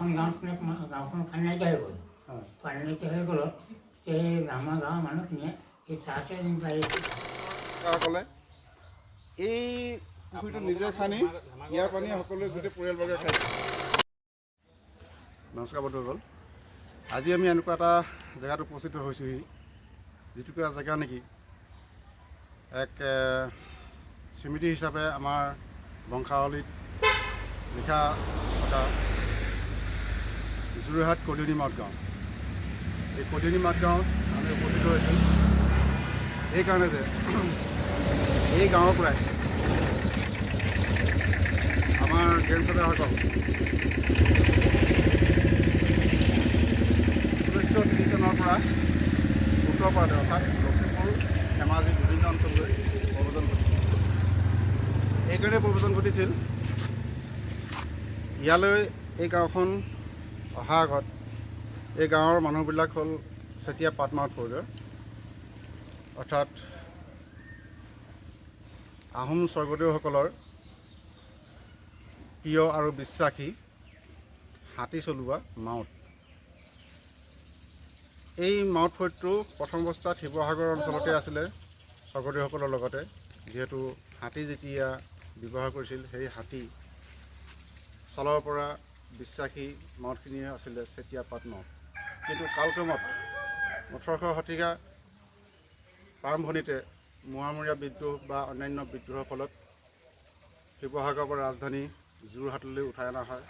এখন গাঁওখন পানী নাইকিয়া হৈ গ'ল। পানী নাইকিয়া হৈ গ'লত সেই আমাৰ গাঁৱৰ মানুহখিনিয়ে সেই তাতে ক'লে এই পুখুৰীটো নিজে খান্দি ইয়াৰ পানী সকলোৱে গোটেই পৰিয়ালবৰ্গে খাইছে। নমস্কাৰ বন্ধুসকল, আজি আমি এনেকুৱা এটা জেগাত উপস্থিত হৈছোঁহি, যিটুকুৰা জেগা নেকি এক স্মৃতি হিচাপে আমাৰ বংশাৱলীত লিখা থকা যোৰহাট কলিয়নী মাউত গাঁও। এই কলিয়নী মাউত গাঁৱত আমি উপস্থিত হৈছোঁ এইকাৰণে যে এই গাঁৱৰ পৰাই আমাৰ গ্ৰেণ্ডফাদাৰসকল 1930 চনৰ পৰা উত্তৰ ভাৰতে অৰ্থাৎ লখিমপুৰ ধেমাজি বিভিন্ন অঞ্চললৈ প্ৰব্ৰজন ঘটিছিল। এইকাৰণে প্ৰব্ৰজন ঘটিছিল, ইয়ালৈ এই গাঁওখন অহাৰ আগত এই গাঁৱৰ মানুহবিলাক হ'ল চেতিয়া পাটমাউত পৰিয়াল, অৰ্থাৎ আহোম স্বৰ্গদেউসকলৰ প্ৰিয় আৰু বিশ্বাসী হাতী চলোৱা মাউত। এই মাউত ফৈদটো প্ৰথম অৱস্থাত শিৱসাগৰ অঞ্চলতে আছিলে স্বৰ্গদেউসকলৰ লগতে, যিহেতু হাতী যেতিয়া ব্যৱহাৰ কৰিছিল সেই হাতী চলাব পৰা বিশ্বাসী মাউতখিনিয়ে আছিলে চেতিয়া পাট মাউত। কিন্তু কালক্ৰমত 18শ শতিকাৰ প্ৰাৰম্ভণিতে মোৱামৰীয়া বিদ্ৰোহ বা অন্যান্য বিদ্ৰোহৰ ফলত শিৱসাগৰৰ পৰা ৰাজধানী যোৰহাটলৈ উঠাই অনা হয়।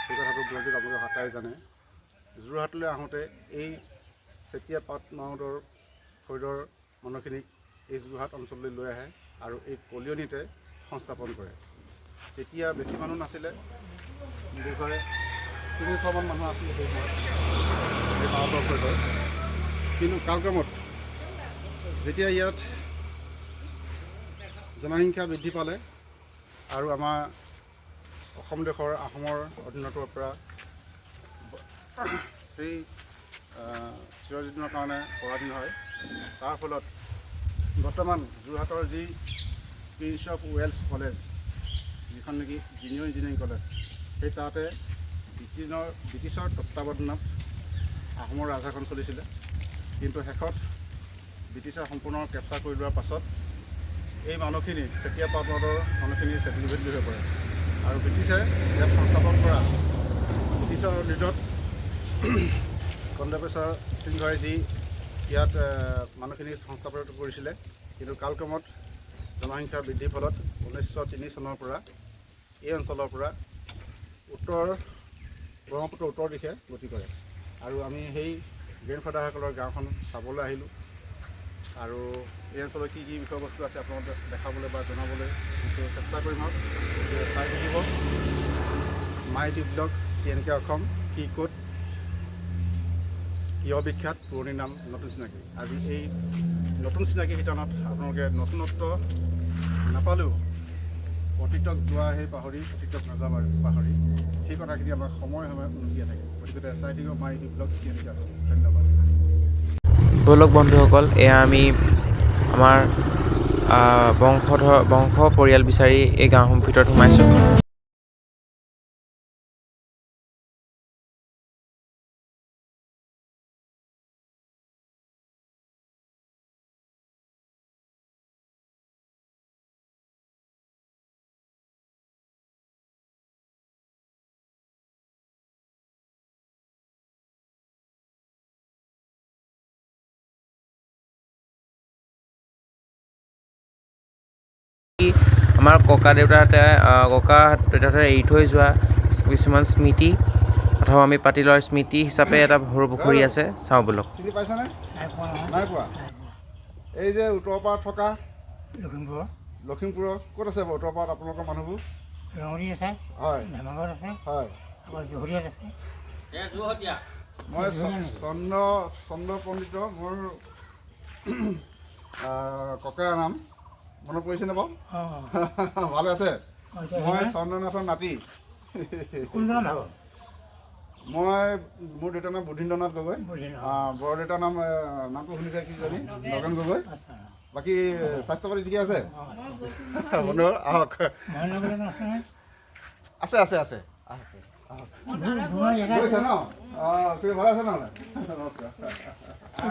সেই কথাটো বুৰঞ্জীত আপোনালোকে হাতাই জানে। যোৰহাটলৈ আহোঁতে এই চেতিয়া পাট মাউতৰ ফৈদৰ মানুহখিনিক এই যোৰহাট অঞ্চললৈ লৈ আহে আৰু এই কলিয়নীতে সংস্থাপন কৰে। তেতিয়া বেছি মানুহ নাছিলে, বিষয়ে 300মান মানুহ আছিলে সেই সময়ত এই মাউতৰ ফৈদৰ। কিন্তু কালক্ৰমত যেতিয়া ইয়াত জনসংখ্যা বৃদ্ধি পালে আৰু আমাৰ অসম দেশৰ আহোমৰ অধীনতাৰ পৰা সেই চিৰদিনৰ কাৰণে পৰাধীন হয়, তাৰ ফলত বৰ্তমান যোৰহাটৰ যি প্ৰিন্স অফ ৱেলছ কলেজ, যিখন নেকি জুনিয়ৰ ইঞ্জিনিয়াৰিং কলেজ, সেই তাতে ব্ৰিটিছৰ তত্বাৱধানত আহোমৰ ৰাজশাসন চলিছিলে। কিন্তু শেষত ব্ৰিটিছে সম্পূৰ্ণ কেপচাৰ কৰি লোৱাৰ পাছত এই মানুহখিনি চেতিয়া পাট মাউতৰ মানুহখিনি চেটিলমেণ্ট হৈ পৰে আৰু ব্ৰিটিছে ইয়াত সংস্থাপন কৰা ব্ৰিটিছৰ লিডত কণ্ডেপেশ্বৰ সিংহই যি ইয়াত মানুহখিনি সংস্থাপন কৰিছিলে। কিন্তু কালক্ৰমত জনসংখ্যা বৃদ্ধিৰ ফলত 1903 চনৰ পৰা এই অঞ্চলৰ পৰা ব্ৰহ্মপুত্ৰ উত্তৰ দিশে গতি কৰে আৰু আমি সেই গ্ৰেণ্ডফাদাৰসকলৰ গাঁওখন চাবলৈ আহিলোঁ আৰু এই অঞ্চলত কি কি বিষয়বস্তু আছে আপোনালোকক দেখাবলৈ বা জনাবলৈ চেষ্টা কৰিম। আৰু চাই থাকিব মাইটি ব্লগ CNK অসম, কি ক'ত কিয় বিখ্যাত, পুৰণি নাম নতুন চিনাকি। আজি এই নতুন চিনাকি শিতানত আপোনালোকে নতুনত্ব নাপালেও অতীতক যোৱা সেই পাহৰি অতীতক নাযাব পাহৰি সেই কথাখিনি আমাৰ সময়ে উলমিয়ে থাকে। গতিকে চাই থাকিব মাইটি ব্লগ CNK অসম। ধন্যবাদ। বলক বন্ধুসকল, এয়া আমি আমাৰ বংশ পৰিয়াল বিচাৰি এই গাঁওসমূহৰ ভিতৰত সোমাইছোঁ। আমাৰ ককা দেউতাহঁতে এৰি থৈ যোৱা কিছুমান স্মৃতি অথবা আমি পাতি লোৱাৰ স্মৃতি হিচাপে এটা সৰু পুখুৰী আছে, চাওঁ বলক। চিনি পাইছেনে? নাই পোৱা। এই যে উত্তৰপাৰত থকা লখিমপুৰৰ ক'ত আছে বাৰু উত্তৰপাৰত আপোনালোকৰ মানুহবোৰ? ৰঙৰি আছে, হয় ধেমাগত আছে, হয়, আকৌ যোৰহাটত আছে। মই চন্দ্ৰ পণ্ডিত মোৰ ককাৰ নাম মনত পৰিছেনে বাৰু? ভালে আছে? মই চন্দ্ৰনাথৰ নাতি। মই মোৰ দেউতাৰ নাম বুধিন্দ্ৰনাথ গগৈ, বৰ দেউতাৰ নামটো শুনিছে কি জানি নগেন গগৈ। বাকী স্বাস্থ্য পাতি ঠিকে আছে? বন্ধু আহক। আছে আছে আছে আছে গৈছে ন? তুমি ভালে আছা নহ'লে? নমস্কাৰ।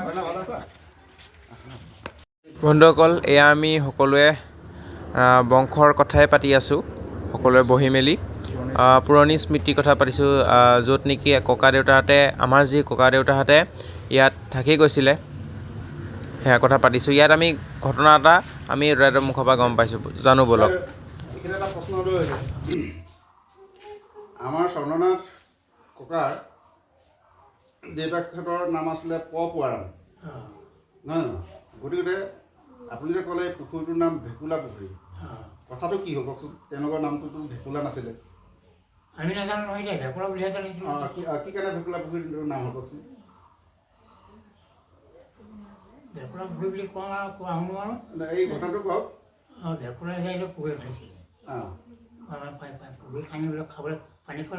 ভালে আছা? বন্ধুসকল, এয়া আমি সকলোৱে বংশৰ কথাই পাতি আছোঁ, সকলোৱে বহি মেলি পুৰণি স্মৃতিৰ কথা পাতিছোঁ, য'ত নেকি ককা দেউতাহঁতে, আমাৰ যি ককা দেউতাহঁতে ইয়াত থাকি গৈছিলে, সেয়া কথা পাতিছোঁ। ইয়াত আমি ঘটনা এটা আমি দেউতাহঁতৰ মুখৰ পৰা গম পাইছোঁ, জানো ব'লক। এইখিনি এটা প্ৰশ্ন লৈ হৈছে। আমাৰ স্বৰ্ণনাথ ককাৰ দেউতাকহঁতৰ নাম আছিলে পুৱাৰাম, নহয় নহয়? গতিকে আপুনি যে ক'লে পুখুৰীটোৰ নাম ভেকুলা পুখুৰী, কথাটো কি হ'ল কওকচোন? তেওঁলোকৰ নামটোতো ভেকুলা নাছিলে। আমি নাজানো নহয়, এতিয়া ভেকুলা বুলিহে জানিছিলোঁ। কি কাৰণে ভেকুলা পুখুৰীটোৰ নাম হ'ল কওকচোন? ভেকুলা পুখুৰী বুলি কোৱা শুনো আৰু এই ঘটনাটো কওক। ভেকুলা যে পুখুৰী খান্দিছিলে, পুখুৰী খান্দি বোলে খাবলৈ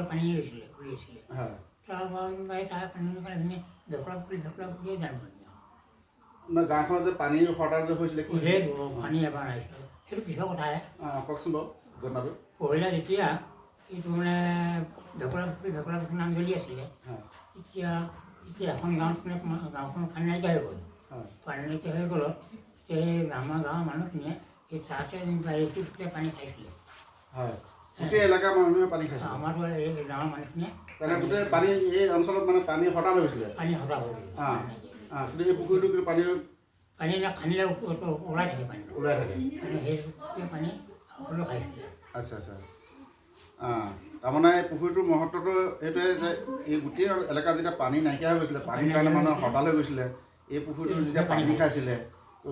পানী লৈছিলে, উলিয়াইছিলে। তাৰপৰা তাৰ পানী ভেকুলা পুখুৰীয়ে জানো গাঁওখনত যে পানীৰ সৰ্দাৰ যে হৈছিলে, সেইটো পানী এবাৰ আহিছিলে, সেইটো পিছৰ কথাহে। কওকচোন বাৰু ঘটনাটো। পহিলা যেতিয়া এইটো মানে ভেকুলা পুখুৰী নাম জ্বলি আছিলে, এতিয়া এখন গাঁওখন পানী নাইকিয়া হৈ গ'ল। পানী নাইকিয়া হৈ গ'লত সেই আমাৰ গাঁৱৰ মানুহখিনিয়ে সেই তাতে এইটো পানী খাইছিলে। গোটেই এলেকাৰ মানুহে পানী খাইছিলে। আমাৰতো এই গাঁৱৰ মানুহখিনিয়ে গোটেই পানী এই অঞ্চলত মানে পানী সৰ্দাৰ হৈছিলে। পানী সদা হৈ গৈছিলে। কিন্তু এই পুখুৰীটো কিন্তু পানী খান্দিলে ওলাই থাকে, পানী ওলাই থাকে। সেই পানী সকলো খাইছিলে। আচ্ছা আচ্ছা। তাৰমানে এই পুখুৰীটোৰ মহত্বটো এইটোৱে যে এই গোটেই এলেকাত যেতিয়া পানী নাইকিয়া হৈ গৈছিলে, পানীৰ কাৰণে মানুহ হতাল হৈ গৈছিলে, এই পুখুৰীটো যেতিয়া পানী খাইছিলে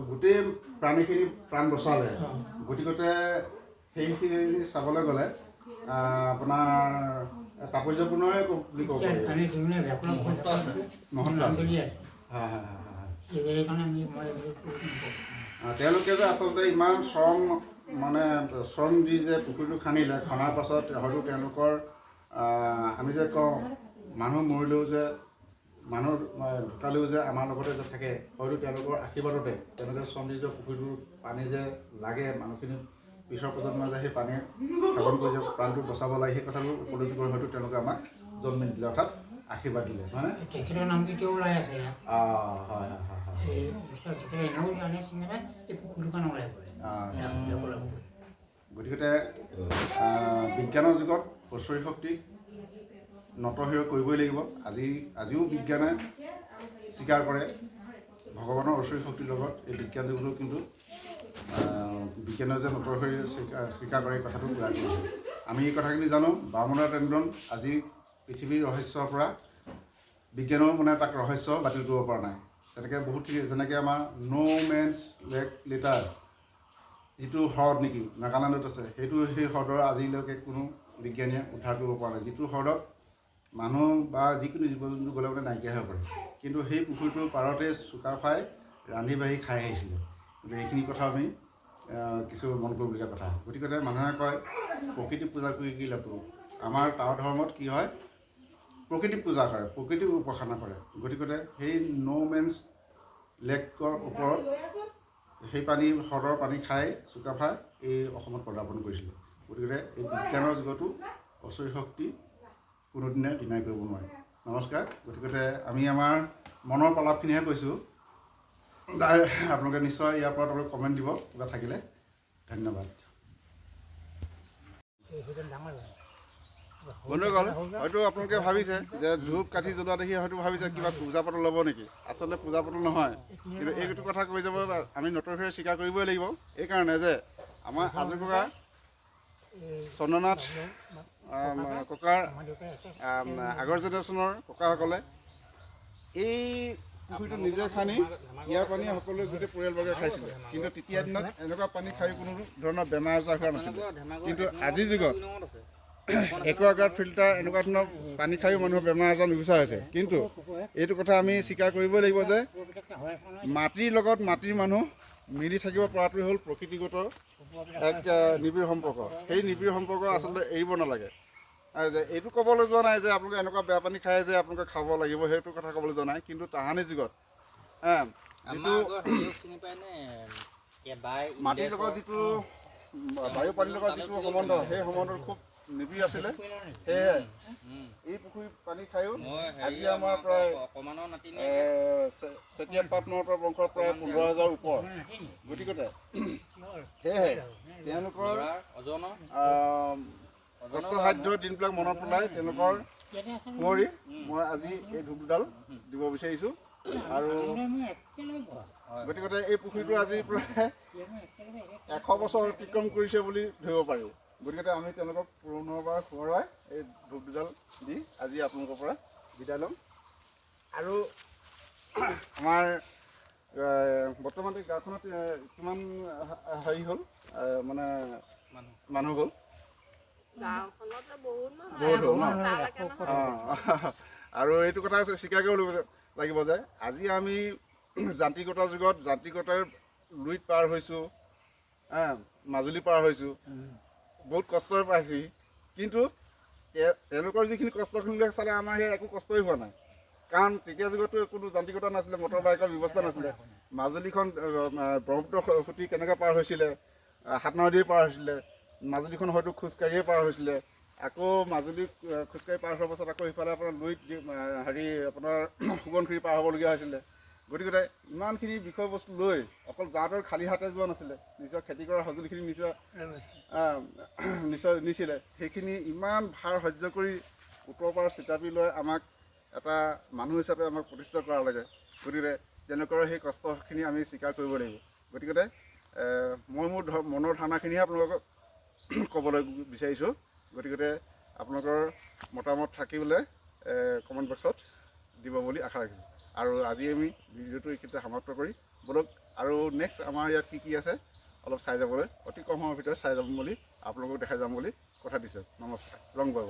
গোটেই প্ৰাণীখিনি প্ৰাণ বচালে। গতিকতে সেইখিনি চাবলৈ গ'লে আপোনাৰ তাৎপৰ্যপূৰ্ণই বুলি ক'ব পাৰি। মহত্ব আছে। তেওঁলোকে যে আচলতে ইমান শ্ৰম দি যে পুখুৰীটো খান্দিলে, খন্দাৰ পাছত হয়তো তেওঁলোকৰ আমি যে কওঁ মানুহ মৰিলেও যে মানুহ ঢুকালেও যে আমাৰ লগতে যে থাকে, হয়তো তেওঁলোকৰ আশীৰ্বাদতে তেওঁলোকে শ্ৰম দি যে পুখুৰীটোৰ পানী যে লাগে মানুহখিনি পিছৰ প্ৰজন্মই যে সেই পানী সেৱন কৰি যে প্ৰাণটো বচাব লাগে, সেই কথাবোৰ উপলব্ধি কৰি হয়তো তেওঁলোকে আমাক জন্ম দিলে, অৰ্থাৎ আশীৰ্বাদ দিলে, হয়নে? তেখেতৰ নামটো এতিয়াও ওলাই আছে। হয়। গতিকে বিজ্ঞানৰ যুগত ঐশ্বৰী শক্তিক নতশিৰ কৰিবই লাগিব। আজিও বিজ্ঞানে স্বীকাৰ কৰে ভগৱানৰ ঐশ্বৰী শক্তিৰ লগত এই বিজ্ঞান যুগতো কিন্তু বিজ্ঞানে যে নতশিৰ স্বীকাৰ কৰে এই কথাটো প্ৰয়াস কৰিছে। আমি এই কথাখিনি জানো। বামুণৰ টেণ্ডন আজি পৃথিৱীৰ ৰহস্যৰ পৰা বিজ্ঞানেও মানে তাক ৰহস্য বাতিল কৰিব পৰা নাই। তেনেকৈ বহুতখিনি, যেনেকৈ আমাৰ ন' মেনছ লেটাৰ যিটো হ্ৰদ নেকি নাগালেণ্ডত আছে, সেই হ্ৰদৰ আজিলৈকে কোনো বিজ্ঞানীয়ে উদ্ধাৰ কৰিব পৰা নাই। যিটো হ্ৰদত মানুহ বা যিকোনো জীৱ জন্তু গ'লে মানে নাইকিয়া হৈ পৰে, কিন্তু সেই পুখুৰীটোৰ পাৰতে চুকাফাই ৰান্ধি বাঢ়ি খাই আহিছিলে। গতিকে এইখিনি কথা আমি কিছু মন কৰিবলগীয়া কথা। গতিকে মানুহে কয় প্ৰকৃতি পূজা কৰি কি লাভ? আমাৰ টাও ধৰ্মত কি হয়, প্ৰকৃতিক পূজা কৰে, প্ৰকৃতিক উপাসনা কৰে। গতিকে সেই ন' মেনছ লেকৰ ওপৰত সেই হ্ৰদৰ পানী খাই চুকাফাই এই অসমত পদাৰ্পণ কৰিছিলে। গতিকে এই বিজ্ঞানৰ যুগতো ঐশ্বৰী শক্তি কোনোদিনে ডিনাই কৰিব নোৱাৰে। নমস্কাৰ। গতিকে আমি আমাৰ মনৰ প্ৰলাপখিনিহে কৈছোঁ। আপোনালোকে নিশ্চয় ইয়াৰ পৰা আপোনালোকে কমেণ্ট দিব কিবা থাকিলে। ধন্যবাদ। বন্ধুসকল, হয়তো আপোনালোকে ভাবিছে যে ধূপ কাঠি জ্বলোৱা দেখি হয়তো ভাবিছে কিবা পূজা পাতল ল'ব নেকি। আচলতে পূজা পাতল নহয়, কিন্তু এইটো কথা কৈ যাব আমি নতশিৰে স্বীকাৰ কৰিবই লাগিব। এইকাৰণে যে আমাৰ আজু ককা স্বৰ্ণনাথ ককাৰ আগৰ জেনেৰেশ্যনৰ ককাসকলে এই পুখুৰীটো নিজে খান্দি ইয়াৰ পানী সকলোৱে গোটেই পৰিয়ালবৰ্গে খাইছিলে। কিন্তু তেতিয়া দিনত এনেকুৱা পানী খাই কোনো ধৰণৰ বেমাৰ আজাৰ হোৱা নাছিলে। কিন্তু আজিৰ যুগত একুৱাগাৰ্ড ফিল্টাৰ এনেকুৱা ধৰণৰ পানী খায়ো মানুহৰ বেমাৰ আজাৰ নুগুচা হৈছে। কিন্তু এইটো কথা আমি স্বীকাৰ কৰিবই লাগিব যে মাটিৰ লগত মাটিৰ মানুহ মিলি থাকিব পৰাটোৱে হ'ল প্ৰকৃতিগত এক নিবিড় সম্পৰ্ক। সেই নিবিড় সম্পৰ্ক আচলতে এৰিব নালাগে। যে এইটো ক'বলৈ যোৱা নাই যে আপোনালোকে এনেকুৱা বেয়া পানী খায় যে আপোনালোকে খাব লাগিব, সেইটো কথা ক'বলৈ যোৱা নাই। কিন্তু তাহানি যুগত যিটো মাটিৰ লগত যিটো বায়ু পানীৰ লগত যিটো সম্বন্ধ, সেই সম্বন্ধৰ খুব নিবিড় আছিলে, সেয়েহে এই পুখুৰী পানী খায়ো আজি আমাৰ প্ৰায় চেতিয়া পাটনৰতৰ বংশৰ প্ৰায় 15,000 ওপৰ। গতিকে সেয়েহে তেওঁলোকৰ কষ্টসাধ্য দিনবিলাক মনত পেলাই তেওঁলোকৰ কুঁৱৰী মই আজি এই ধূপ দুডাল দিব বিচাৰিছোঁ। আৰু গতিকে এই পুখুৰীটো আজি প্ৰায় 100 বছৰ অতিক্ৰম কৰিছে বুলি ধৰিব পাৰি। গতিকে আমি তেওঁলোকক পুনৰবাৰ সোঁৱৰাই এই ধূপ দুডাল দি আজি আপোনালোকৰ পৰা বিদায় ল'ম। আৰু আমাৰ বৰ্তমান এই গাঁওখনত কিমান হেৰি হ'ল মানে মানুহ হ'ল? বহুত হ'ল ন? আৰু এইটো কথা স্বীকাৰ কৰিব লাগিব যে আজি আমি যান্ত্ৰিকতাৰ যুগত যান্ত্ৰিকতাৰ লুইত পাৰ হৈছোঁ, মাজুলী পাৰ হৈছোঁ, বহুত কষ্টৰে পাইছোঁহি। কিন্তু তেওঁলোকৰ যিখিনি কষ্টখিনিবিলাক চালে আমাৰ সেই একো কষ্টই হোৱা নাই। কাৰণ তেতিয়া যুগতো কোনো যান্ত্ৰিকতা নাছিলে, মটৰ বাইকৰ ব্যৱস্থা নাছিলে। মাজুলীখন ব্ৰহ্মপুত্ৰ সুঁতি কেনেকৈ পাৰ হৈছিলে, হাতনাৱদীয়ে পাৰ হৈছিলে, মাজুলীখন হয়তো খোজকাঢ়িয়ে পাৰ হৈছিলে। আকৌ মাজুলী খোজকাঢ়ি পাৰ হোৱাৰ পাছত আকৌ ইফালে আপোনাৰ লুইত হেৰি আপোনাৰ সোৱণশিৰি পাৰ হ'বলগীয়া হৈছিলে। গতিকে ইমানখিনি বিষয়বস্তু লৈ অকল যাওঁতে খালী হাতে যোৱা নাছিলে, নিজৰ খেতি কৰা সঁজুলিখিনি নিছিলে। সেইখিনি ইমান ভাৰ সহ্য কৰি উত্তৰৰ পৰা চিতাপি লৈ আমাক এটা মানুহ হিচাপে আমাক প্ৰতিষ্ঠিত কৰাৰ লাগে। গতিকে তেওঁলোকৰ সেই কষ্টখিনি আমি স্বীকাৰ কৰিব লাগিব। গতিকে মই মোৰ মনৰ ধাৰণাখিনিহে আপোনালোকক ক'বলৈ বিচাৰিছোঁ। গতিকে আপোনালোকৰ মতামত থাকিবলৈ কমেণ্ট বক্সত দিব বুলি আশা ৰাখিছোঁ। আৰু আজি আমি ভিডিঅ'টো এইখিনিতে সমাপ্ত কৰি বলক আৰু নেক্সট আমাৰ ইয়াত কি আছে অলপ চাই যাবলৈ, অতি কম সময়ৰ ভিতৰত চাই যাম বুলি আপোনালোকক দেখাই যাম বুলি কথা দিছোঁ। নমস্কাৰ, ৰং বাই।